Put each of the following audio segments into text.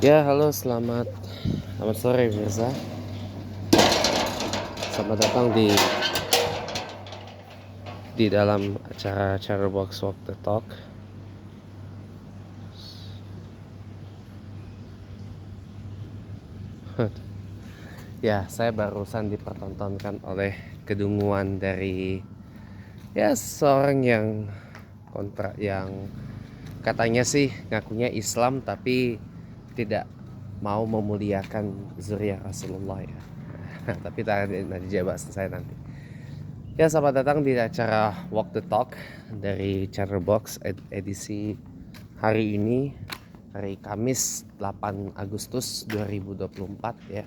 Ya, halo, selamat sore Mirza. Selamat datang di dalam acara Chatterbox Walk the Talk. Ya, saya barusan dipertontonkan oleh kedunguan dari seorang yang kontra, yang katanya sih ngakunya Islam tapi tidak mau memuliakan zuriat Rasulullah ya. Tapi tadi dijawab saya nanti. Ya, selamat datang di acara Walk the Talk dari Chatterbox edisi hari ini, hari Kamis 8 Agustus 2024 ya.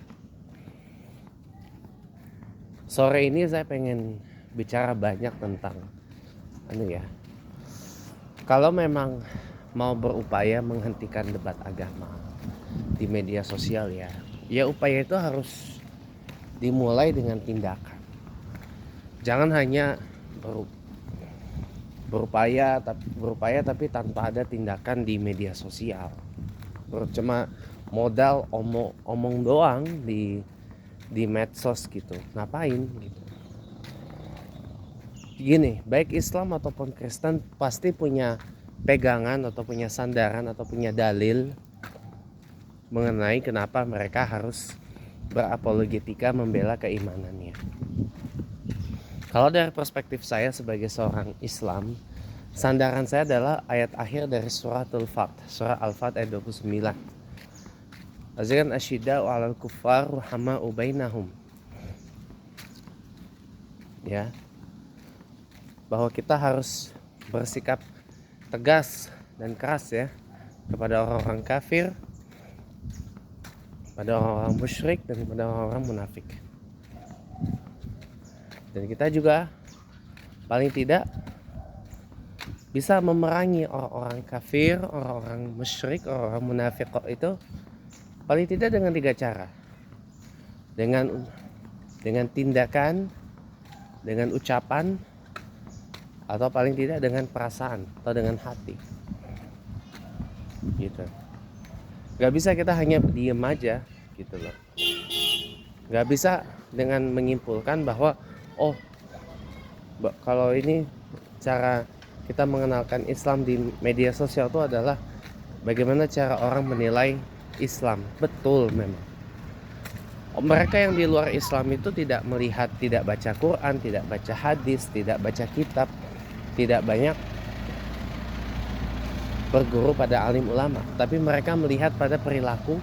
Sore ini saya pengen bicara banyak tentang kalau memang mau berupaya menghentikan debat agama di media sosial ya upaya itu harus dimulai dengan tindakan. Jangan hanya berupaya tapi tanpa ada tindakan di media sosial. Cuma modal omong doang di medsos gitu. Ngapain gitu. Gini, baik Islam ataupun Kristen pasti punya pegangan atau punya sandaran atau punya dalil mengenai kenapa mereka harus berapologetika membela keimanannya. Kalau dari perspektif saya sebagai seorang Islam, sandaran saya adalah ayat akhir dari surah Al-Fat ayat 29. Azikan asyidda'u 'alal kuffar ruhama'u bainahum. Ya. Bahwa kita harus bersikap tegas dan keras ya kepada orang-orang kafir, pada orang-orang musyrik dan pada orang-orang munafik. Dan kita juga paling tidak bisa memerangi orang-orang kafir, orang-orang musyrik, orang-orang munafik itu paling tidak dengan 3 cara. Dengan tindakan, dengan ucapan, atau paling tidak dengan perasaan atau dengan hati. Gitu. Gak bisa kita hanya diem aja gitu loh. Gak bisa dengan menyimpulkan bahwa kalau ini cara kita mengenalkan Islam di media sosial itu adalah bagaimana cara orang menilai Islam. Betul memang. Mereka yang di luar Islam itu tidak melihat, tidak baca Quran, tidak baca hadis, tidak baca kitab, tidak banyak berguru pada alim ulama, tapi mereka melihat pada perilaku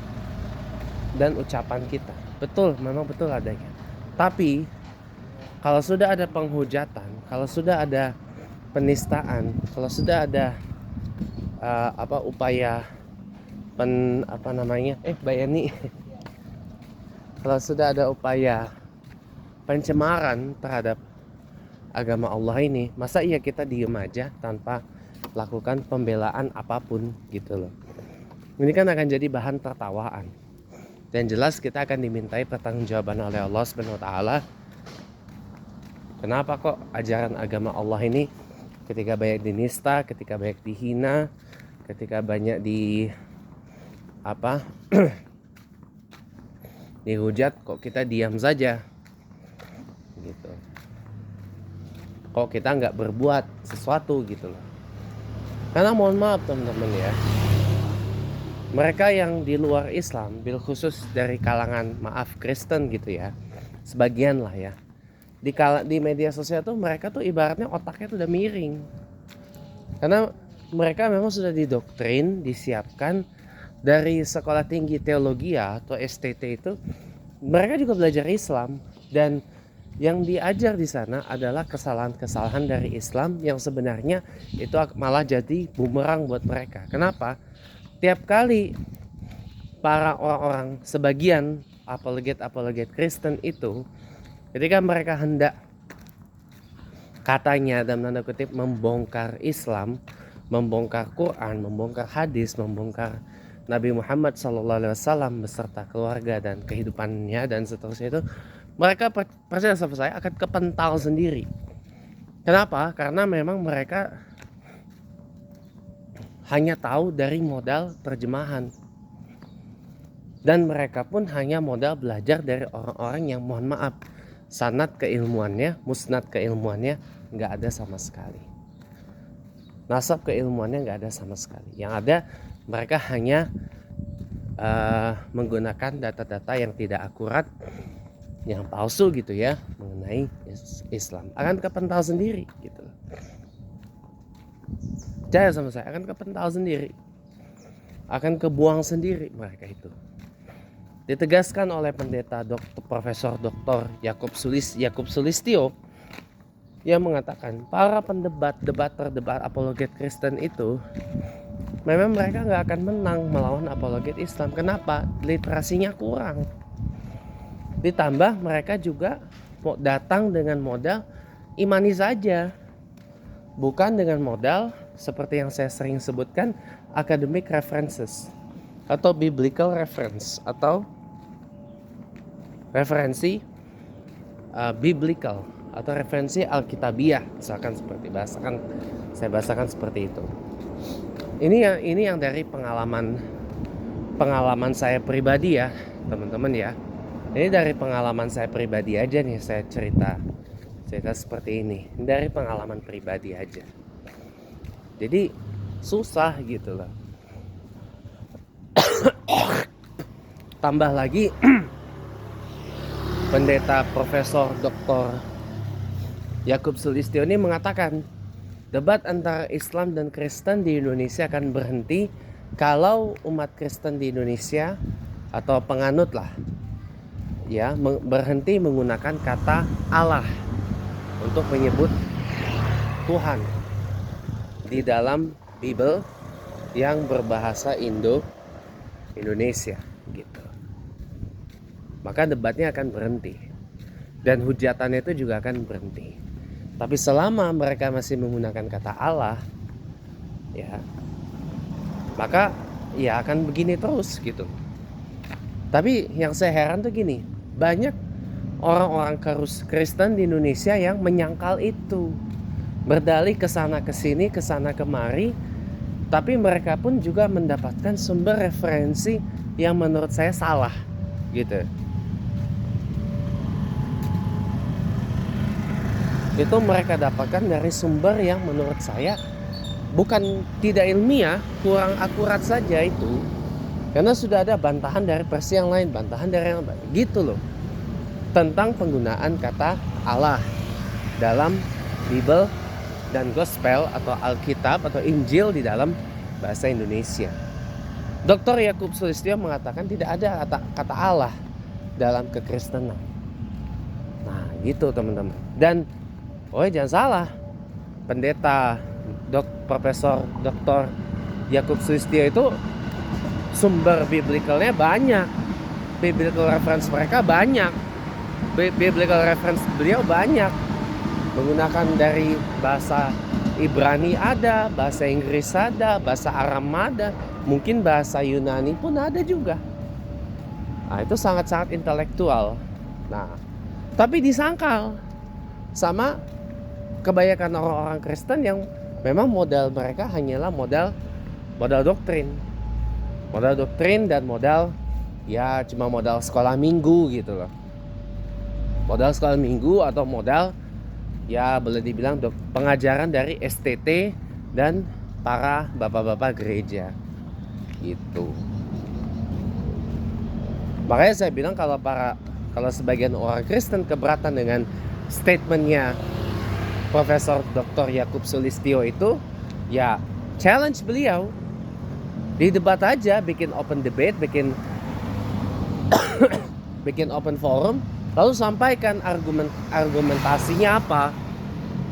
dan ucapan kita. Betul, memang betul adanya. Tapi kalau sudah ada penghujatan, kalau sudah ada penistaan, kalau sudah ada upaya Bayani kalau sudah ada upaya pencemaran terhadap agama Allah ini, masa iya kita diem aja tanpa lakukan pembelaan apapun gitu loh. Ini kan akan jadi bahan tertawaan. Dan jelas kita akan dimintai pertanggungjawaban oleh Allah Subhanahu wa taala. Kenapa kok ajaran agama Allah ini ketika banyak dinista, ketika banyak dihina, ketika banyak dihujat, kok kita diam saja gitu. Kok kita nggak berbuat sesuatu gitu loh. Karena mohon maaf teman-teman ya, mereka yang di luar Islam, bil khusus dari kalangan Kristen gitu ya, sebagian lah ya, di media sosial tuh mereka tuh ibaratnya otaknya tuh udah miring. Karena mereka memang sudah didoktrin, disiapkan dari sekolah tinggi teologi atau STT itu, mereka juga belajar Islam, dan yang diajar di sana adalah kesalahan-kesalahan dari Islam yang sebenarnya itu malah jadi bumerang buat mereka. Kenapa? Tiap kali para orang-orang sebagian apologet Kristen itu ketika mereka hendak katanya dalam tanda kutip membongkar Islam, membongkar Quran, membongkar hadis, membongkar Nabi Muhammad SAW beserta keluarga dan kehidupannya dan seterusnya, itu mereka percaya sama saya akan kepental sendiri. Kenapa? Karena memang mereka hanya tahu dari modal terjemahan. Dan mereka pun hanya modal belajar dari orang-orang yang mohon maaf, sanad keilmuannya, musnad keilmuannya nggak ada sama sekali. Nasab keilmuannya nggak ada sama sekali. Yang ada mereka hanya menggunakan data-data yang tidak akurat, yang palsu gitu ya, mengenai Islam. Akan kepental sendiri gitu. Percaya sama saya, akan kepental sendiri, akan kebuang sendiri mereka itu. Ditegaskan oleh pendeta Profesor Dr. Yakub Sulistyo yang mengatakan para debater apologet Kristen itu memang mereka nggak akan menang melawan apologet Islam. Kenapa? Literasinya kurang. Ditambah mereka juga datang dengan modal imani saja, bukan dengan modal seperti yang saya sering sebutkan academic references atau biblical reference atau referensi biblical atau referensi alkitabiah, misalkan seperti saya bahasakan seperti itu. Ini yang dari pengalaman saya pribadi ya teman-teman ya. Ini dari pengalaman saya pribadi aja nih, saya cerita seperti ini dari pengalaman pribadi aja. Jadi susah gitu loh. Tambah lagi pendeta Profesor Dr. Yakub Sulistyo ini mengatakan debat antara Islam dan Kristen di Indonesia akan berhenti kalau umat Kristen di Indonesia atau penganut lah ya berhenti menggunakan kata Allah untuk menyebut Tuhan di dalam Bible yang berbahasa Indonesia gitu. Maka debatnya akan berhenti dan hujatannya itu juga akan berhenti. Tapi selama mereka masih menggunakan kata Allah ya, maka ya akan begini terus gitu. Tapi yang saya heran tuh gini, banyak orang-orang Kristen di Indonesia yang menyangkal itu, berdalih kesana kesini, kesana kemari, tapi mereka pun juga mendapatkan sumber referensi yang menurut saya salah gitu. Itu mereka dapatkan dari sumber yang menurut saya bukan tidak ilmiah, kurang akurat saja itu. Karena sudah ada bantahan dari versi yang lain, bantahan dari yang lain, gitu loh. Tentang penggunaan kata Allah dalam Bible dan Gospel atau Alkitab atau Injil di dalam bahasa Indonesia. Dr. Yakub Sulistyo mengatakan tidak ada kata Allah dalam kekristenan. Nah gitu teman-teman. Dan jangan salah, pendeta Profesor Dr. Yakub Sulistyo itu sumber biblicalnya banyak, biblical reference mereka banyak, biblical reference beliau banyak, menggunakan dari bahasa Ibrani ada, bahasa Inggris ada, bahasa Aram ada, mungkin bahasa Yunani pun ada juga. Nah itu sangat-sangat intelektual. Nah tapi disangkal sama kebanyakan orang-orang Kristen yang memang modal mereka hanyalah modal doktrin dan modal ya cuma modal sekolah minggu gitu loh, modal sekolah minggu atau modal ya boleh dibilang pengajaran dari STT dan para bapak-bapak gereja gitu. Makanya saya bilang kalau sebagian orang Kristen keberatan dengan statementnya Profesor Dr. Yakub Sulistyo itu, ya challenge beliau di debat aja, bikin open debate, bikin open forum, lalu sampaikan argumentasinya apa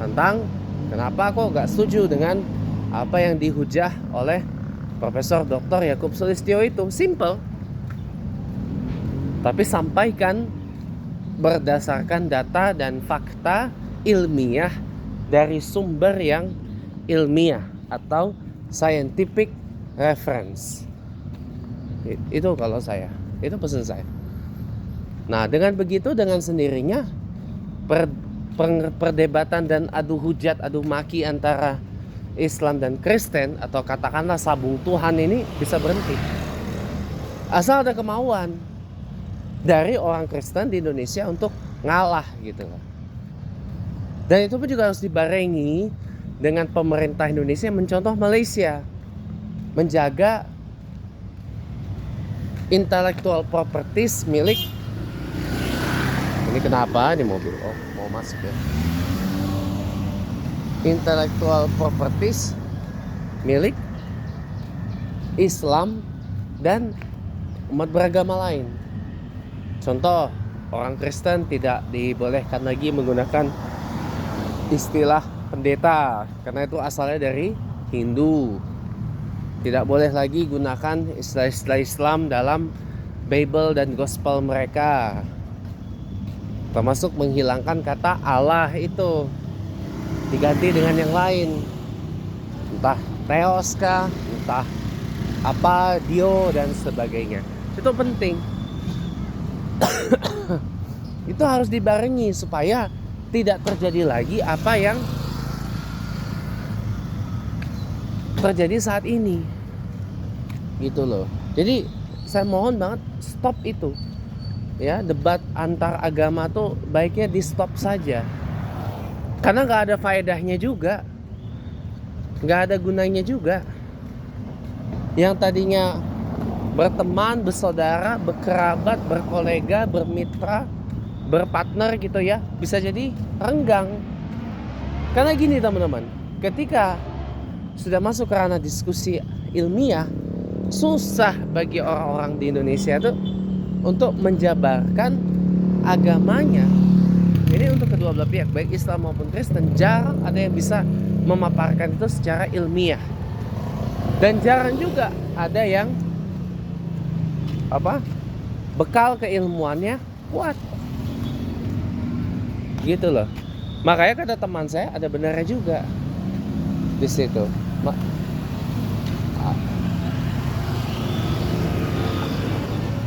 tentang kenapa kok gak setuju dengan apa yang dihujah oleh Profesor Dr. Yakub Sulistyo itu. Simple, tapi sampaikan berdasarkan data dan fakta ilmiah dari sumber yang ilmiah atau scientific reference. Itu kalau saya, itu pesan saya. Nah dengan begitu, dengan sendirinya perdebatan dan adu hujat, adu maki antara Islam dan Kristen atau katakanlah sabung Tuhan ini bisa berhenti. asal ada kemauan dari orang Kristen di Indonesia untuk ngalah gitu loh. Dan itu pun juga harus dibarengi dengan pemerintah Indonesia yang mencontoh Malaysia, menjaga intellectual properties milik. Ini kenapa ini mobil? Oh, mau masuk ya. Intellectual properties milik Islam dan umat beragama lain. Contoh, orang Kristen tidak dibolehkan lagi menggunakan istilah pendeta karena itu asalnya dari Hindu. Tidak boleh lagi gunakan istilah-istilah Islam dalam Bible dan Gospel mereka, termasuk menghilangkan kata Allah itu, diganti dengan yang lain, entah Theos kah, entah apa, Dio dan sebagainya. Itu penting. Itu harus dibarengi supaya tidak terjadi lagi apa yang terjadi saat ini, gitu loh. Jadi saya mohon banget stop itu, ya, debat antar agama tuh baiknya di stop saja, karena nggak ada faedahnya juga, nggak ada gunanya juga. Yang tadinya berteman, bersaudara, berkerabat, berkolega, bermitra, berpartner gitu ya, bisa jadi renggang. Karena gini teman-teman, ketika sudah masuk ke ranah diskusi ilmiah, susah bagi orang-orang di Indonesia tuh untuk menjabarkan agamanya. Ini untuk kedua belah pihak, baik Islam maupun Kristen, jarang ada yang bisa memaparkan itu secara ilmiah. Dan jarang juga ada yang bekal keilmuannya kuat, gitu loh. Makanya kata teman saya ada benarnya juga di situ.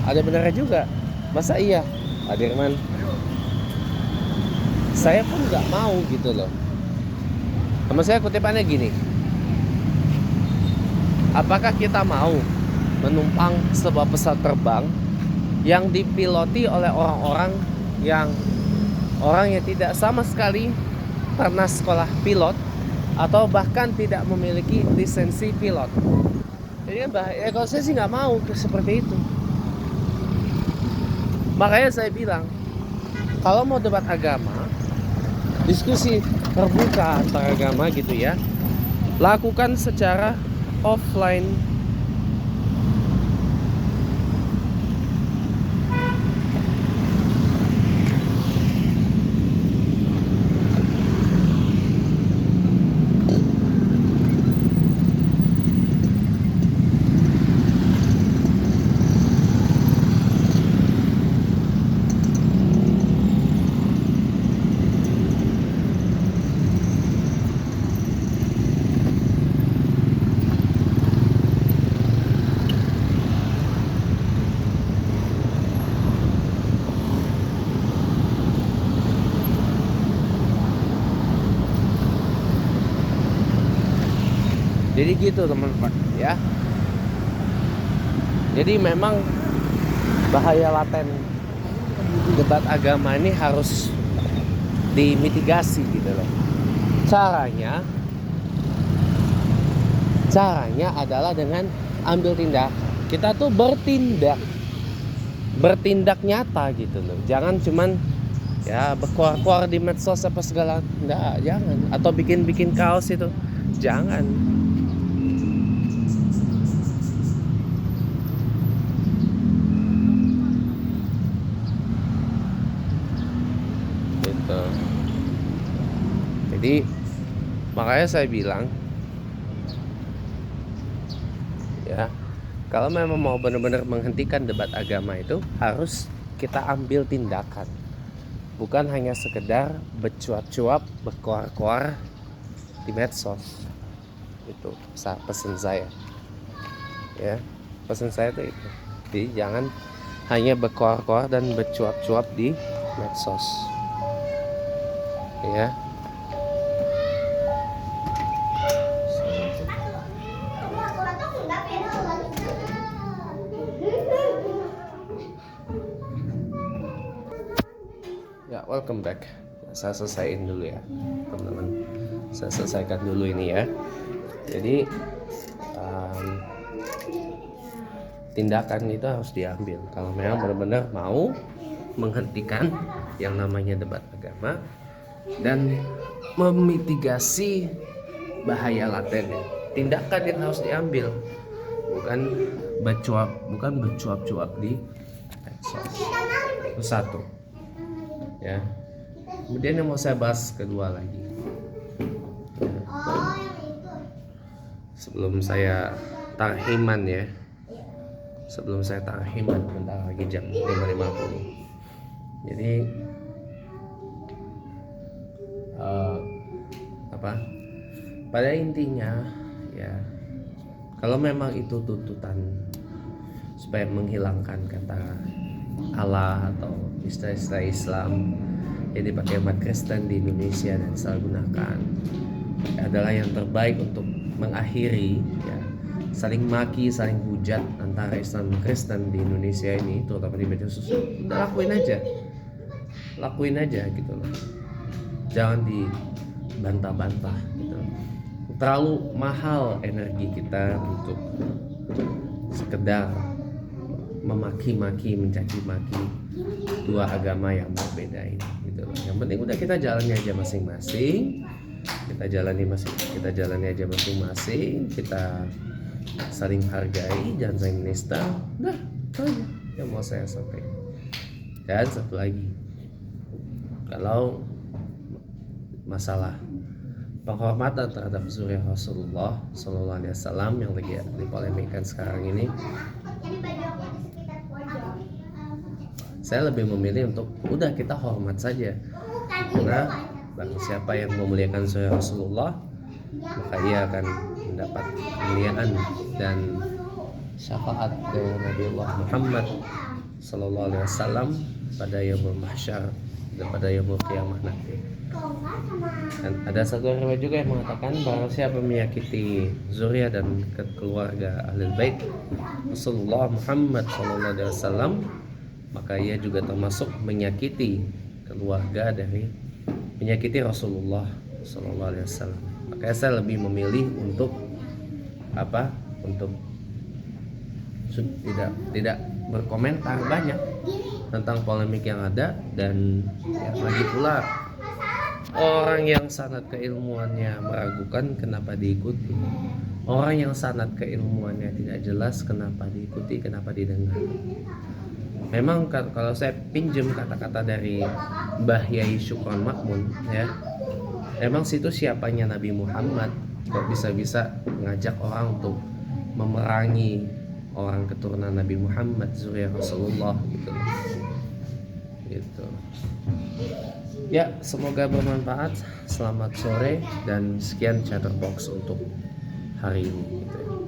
Ada benarnya juga. Masa iya, Pak Dirman? Saya pun nggak mau gitu loh. Sama saya kutipannya gini. Apakah kita mau menumpang sebuah pesawat terbang yang dipiloti oleh orang yang tidak sama sekali pernah sekolah pilot atau bahkan tidak memiliki lisensi pilot? Jadi kan bahaya. Kalau saya sih nggak mau seperti itu. Makanya saya bilang, kalau mau debat agama, diskusi terbuka antar agama gitu ya, lakukan secara offline. Jadi gitu teman-teman ya. Jadi memang bahaya laten debat agama ini harus dimitigasi gitu loh. Caranya adalah dengan ambil tindakan. Kita tuh bertindak nyata gitu loh. Jangan cuman ya berkuar-kuar di medsos apa segala, enggak, jangan. Atau bikin kaos itu, jangan. Gitu. Jadi makanya saya bilang ya, kalau memang mau benar-benar menghentikan debat agama itu harus kita ambil tindakan, bukan hanya sekedar bercuap-cuap, berkoar-koar di medsos. Itu pesan saya ya, pesan saya itu. Jadi jangan hanya berkoar-koar dan bercuap-cuap di medsos ya. welcome back. Saya selesaiin dulu ya teman-teman. Saya selesaikan dulu ini ya. Jadi tindakan itu harus diambil kalau memang benar-benar mau menghentikan yang namanya debat agama dan memitigasi bahaya latennya. Tindakan yang harus diambil, bukan bercuap-cuap di medsos. Itu satu ya. Kemudian yang mau saya bahas kedua lagi ya. Sebelum saya tarhiman ya, bentar lagi jam 5.50. Jadi pada intinya ya, kalau memang itu tuntutan supaya menghilangkan kata Allah atau istilah-istilah Islam yang dipakai umat Kristen di Indonesia dan disalahgunakan, adalah yang terbaik untuk mengakhiri ya saling maki, saling hujat antara Islam dan Kristen di Indonesia ini, terutama di media sosial. Udah lakuin aja gitu loh, jangan dibantah-bantah gitu. Terlalu mahal energi kita untuk sekedar memaki-maki, mencaci maki dua agama yang berbeda ini gitu loh. Yang penting udah kita jalani aja masing-masing, kita jalani aja masing-masing, kita saling hargai, jangan saling menista. Udah, itu aja yang mau saya sampaikan. Dan satu lagi, kalau masalah penghormatan terhadap zuriat Rasulullah Sallallahu Alaihi Wasallam yang lagi dipolemikkan sekarang ini, saya lebih memilih untuk udah kita hormat saja, karena barang siapa yang memuliakan zuriat Rasulullah maka ia akan mendapat kemuliaan dan syafaat dari Nabi Allah Muhammad Sallallahu Alaihi Wasallam pada yaumul mahsyar dan pada yaumul qiyamah nanti. Dan ada satu riwayat juga yang mengatakan barang siapa menyakiti zuriat dan keluarga Ahlul Bait Rasulullah Muhammad Sallallahu Alaihi Wasallam, maka ia juga termasuk menyakiti Rasulullah Sallallahu Alaihi Wasallam. Makanya saya lebih memilih untuk tidak berkomentar banyak tentang polemik yang ada. Dan ya, lagi pula orang yang sanad keilmuannya meragukan kenapa diikuti, orang yang sanad keilmuannya tidak jelas kenapa diikuti, kenapa didengar. Memang kalau saya pinjam kata-kata dari Mbah Yai Syukron Makmun ya, emang situ siapanya Nabi Muhammad kok bisa-bisa ngajak orang untuk memerangi orang keturunan Nabi Muhammad, zuriat Rasulullah gitu. Ya, semoga bermanfaat. Selamat sore dan sekian Chatterbox untuk hari ini gitu ya.